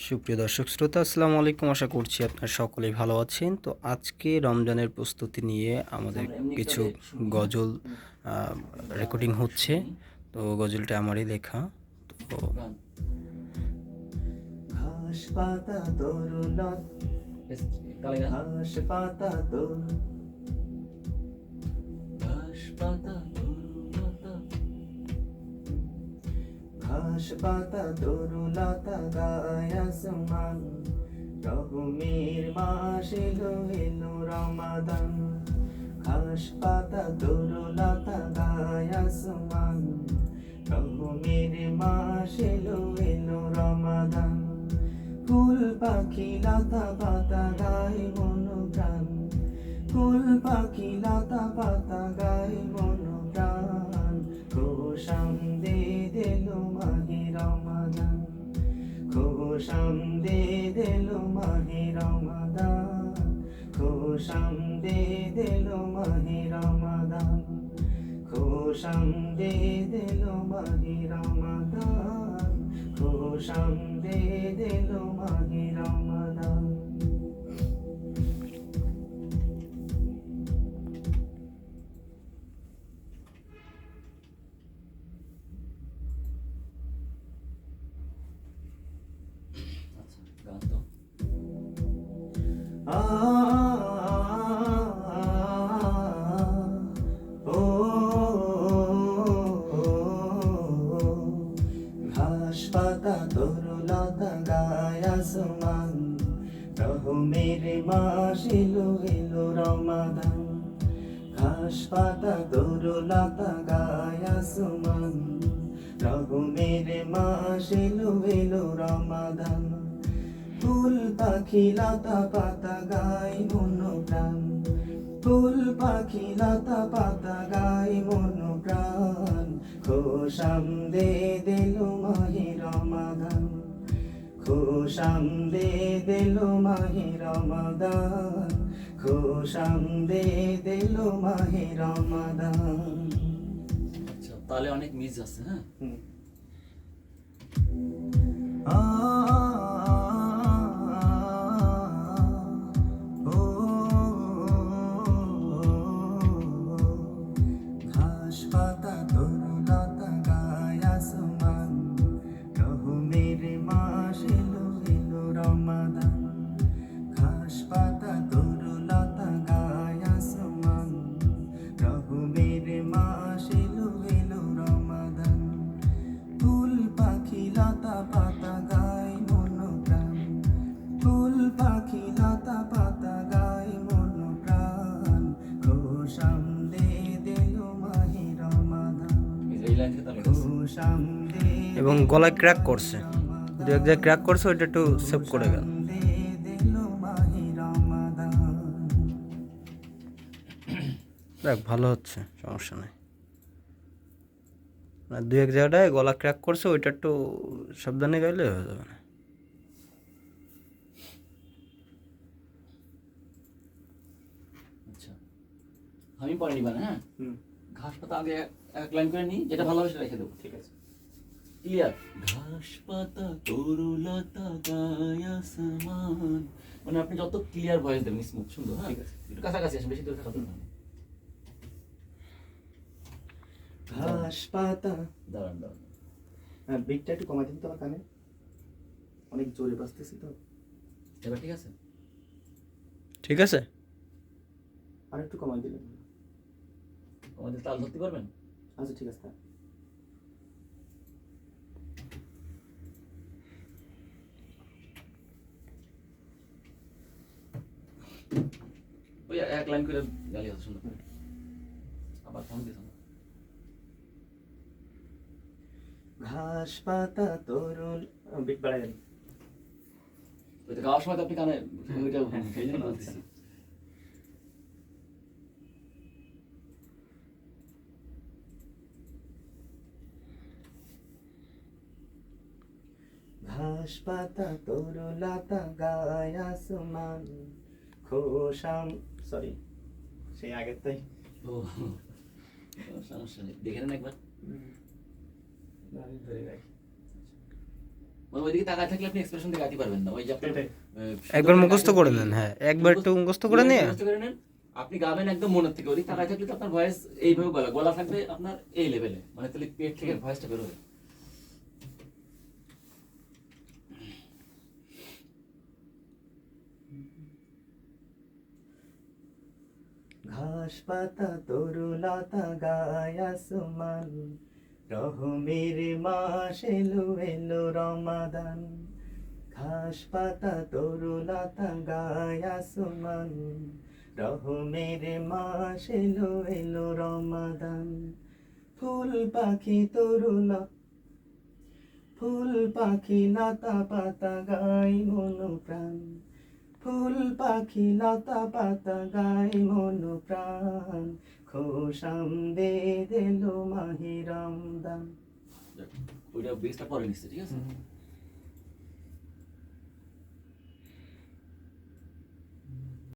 সুপ্রিয় দর্শক শ্রোতা, আসসালামু আলাইকুম। আশা করছি আপনারা সকলেই ভালো আছেন। তো আজকে রমজানের প্রস্তুতি নিয়ে আমাদের কিছু গজল রেকর্ডিং হচ্ছে। তো গজলটা আমারই লেখা। তো ঘাস পাতা তরুলত ঘাস পাতা তরু ঘাস পাতা তরুলতা ঘাস পাতা তরুলতা গায় আসমান রহমের মাস এলো এলো রমাদান ঘাস পাতা তরুলতা গায় আসমান রহমের মাস এলো এলো রমাদান ফুল পাখি লতা পাতা গায় মন প্রাণ ফুল পাখি লতা পাতা গায় মন প্রাণ খোশাম দে দিলো মাহে রমাদান খোশাম দে দিলো মাহে রমাদান খোশাম দে দিলো মাহে রমাদান খোশাম দে দিলো মাহে রমাদান খোশাম দে দিলো মাহে রমাদান গান তো আ ও ঘাস পাতা তরুলতা গায় আসমান রহমের মাস এলো এলো রমাদান ঘাস পাতা তরুলতা গায় আসমান রহমের মাস এলো এলো রমাদান ফুল পাখি লতা পাতা গায় মন প্রাণ ফুল পাখি লতা পাতা গায় মন প্রাণ খোশাম দে দিলো মাহে রমাদান খোশাম দে দিলো মাহে রমাদান খোশাম দে দিলো মাহে রমাদান আচ্ছা, তাহলে অনেক মিস আছে। হ্যাঁ, আ ও ঘাস পাতা তরুলতা গায় আসমান রহমের মাস এলো এলো রমাদান ঘাস পাতা তরুলতা গায় আসমান রহমের মাস এলো এলো রমাদান ফুল পাখি লতা পাতা গায় মন প্রাণ ফুল পাখি লতা পাতা গায় মন প্রাণ খোশাম দে দিলো মাহে রমাদান এই লাইন থেকে তাহলে গেছে। খোশাম দে এবং গলায় ক্র্যাক করছে, দু এক জায়গায় ক্র্যাক করছে, ওইটা একটু সেভ করে গেল। খোশাম দে দিলো মাহে রমাদান দেখ, ভালো হচ্ছে, সমস্যা নেই। দু এক জায়গাটায় গলা ক্র্যাক করছে, ওইটা একটু সাবধানে গাইলে হয়ে যাবে না। আচ্ছা, আমি পরে নিবা না। হ্যাঁ, ঘাস পাতা আগে এক লাইন করে নিই, যেটা ভালো হবে সেটা রেখে দেবো। ঠিক আছে ক্লিয়ার? ঘাস পাতা তরুলতা গায় আসমান, মানে আপনি যত ক্লিয়ার ভয়েস দেবেন, স্মুথ সুন্দর। হ্যাঁ, ঠিক আছে। একটু কাছাকাছি আসেন, বেশি দূরে থাকা দরকার নেই। ঘাস পাতা দাঁড়ান দাঁড়ান, হ্যাঁ বিটটা একটু কমাই দিন তো আমার কানে অনেক জোরে বাজতেছি তো এবার ঠিক আছে? ঠিক আছে। আর একটু কমাই দিলেন আমাদের তাল ধরতে পারবেন? আচ্ছা ঠিক আছে থাক। ওই এক লাইন করে গালি আছে সুন্দর করে। আবার ফোন দিয়েছ না? ঘাস পাতা তরুল বিট বাড়াই গেল ওই তো গাওয়ার সময় তো আপনি কানে ওইটা সেই জন্য বলতেছি। ঘাস পাতা তরুলতা গায় আসমান খোশাম সরি সেই আগের তাই ও সমস্যা নেই, দেখে নেন একবার। আমি ধরে রাখি মানে ওইদিকে তাকায় থাকলে আপনি এক্সপ্রেশন দিয়ে গাইতে পারবেন না। ওই যে আপনার এটাই। একবার মুখস্থ করে নেন, হ্যাঁ একবার একটু মুখস্থ করে নিয়ে মুখস্থ করে নেন, আপনি গাবেন একদম মনের থেকে। ওদিকে তাকায় থাকলে তো আপনার ভয়েস এইভাবে গলা গলা থাকবে আপনার এই লেভেলে, মানে তাহলে পেট থেকে ভয়েসটা বেরোবে। ঘাস পাতা তরুলতা গায় আসমান, রহমের মাস এলো এলো রমাদান। ঘাস পাতা তরুলতা গায় আসমান, রহমের মাস এলো এলো রমাদান। ফুল পাখি তরুলা, ফুল পাখি লতা পাতা গায় মন প্রাণ, ফুল পাখি লতা পাতা গায় মন প্রাণ। খোশাম দে দিল মাহি রমদান। ওইটা বেসটা পরে নিচ্ছে, ঠিক আছে?